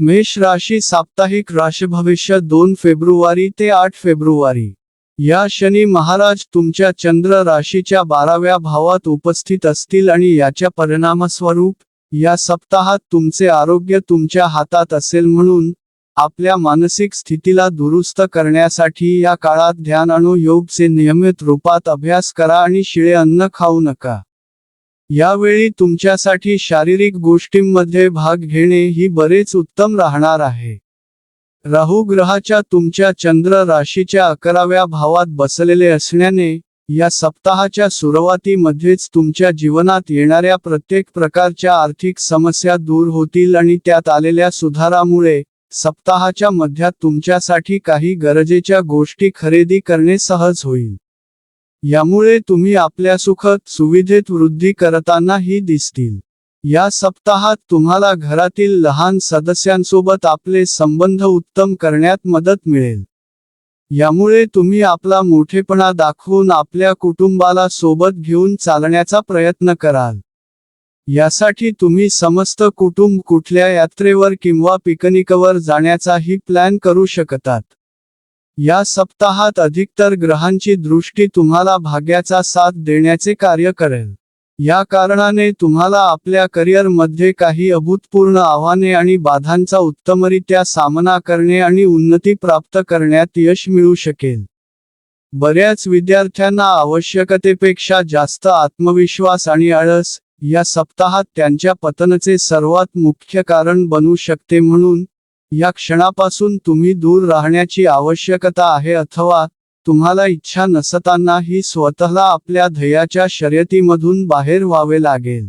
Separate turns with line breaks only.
मेष राशी साप्ताहिक राशिभविष्य 2 फेब्रुवारी ते 8 फेब्रुवारी या शनी महाराज तुमच्या चंद्र राशीच्या 12व्या भावात उपस्थित असतील आणि याच्या परिणामस्वरूप या सप्ताहात तुमचे आरोग्य तुमच्या हातात असेल, म्हणून आपल्या मानसिक स्थितीला दुरुस्त करण्यासाठी या काळात ध्यान आणि योगचे नियमित रूपात अभ्यास करा आणि शिळे अन्न खाऊ नका. यावेळी तुमच्यासाठी शारीरिक गोष्टींमध्ये भाग घेणे ही बरेच उत्तम राहणार आहे. राहू ग्रहाच्या तुमच्या चंद्र राशीच्या 11व्या भावात बसलेले असण्याने या सप्ताहाच्या सुरुवातीमध्येच तुमच्या जीवनात येणाऱ्या प्रत्येक प्रकारच्या आर्थिक समस्या दूर होतील आणि त्यात आलेल्या सुधारामुळे सप्ताहाच्या मध्यात तुमच्यासाठी काही गरजेच्या गोष्टी खरेदी करणे सहज होईल. यामुळे तुम्ही आपल्या सुखद सुविधेत वृद्धी करतानाही दिसतील. या सप्ताहात तुम्हाला घरातील लहान सदस्यांसोबत आपले संबंध उत्तम करण्यात मदत मिळेल. यामुळे तुम्ही आपला मोठेपणा दाखवून आपल्या कुटुंबाला सोबत घेऊन चालण्याचा प्रयत्न कराल. यासाठी तुम्ही समस्त कुटुंब कुठल्या यात्रेवर किंवा पिकनिकवर जाण्याचाही प्लॅन करू शकतात. या सप्ताहात अधिकतर ग्रहांची दृष्टी तुम्हाला भाग्याचा साथ देण्याचे कार्य करेल. या कारणाने तुम्हाला आपल्या करिअरमध्ये काही अभूतपूर्व आव्हाने आणि बाधांचा उत्तमरित्या सामना करणे आणि उन्नती प्राप्त करण्यात यश मिळू शकेल. बऱ्याच विद्यार्थ्यांना आवश्यकतेपेक्षा जास्त आत्मविश्वास आणि आळस या सप्ताहात त्यांच्या पतनाचे सर्वात मुख्य कारण बनू शकते, म्हणून या क्षणापासून तुम्ही दूर राहण्याची आवश्यकता आहे, अथवा तुम्हाला इच्छा नसतानाही स्वतःला आपल्या ध्येयाच्या शर्यतीमधून बाहेर व्हावे लागेल.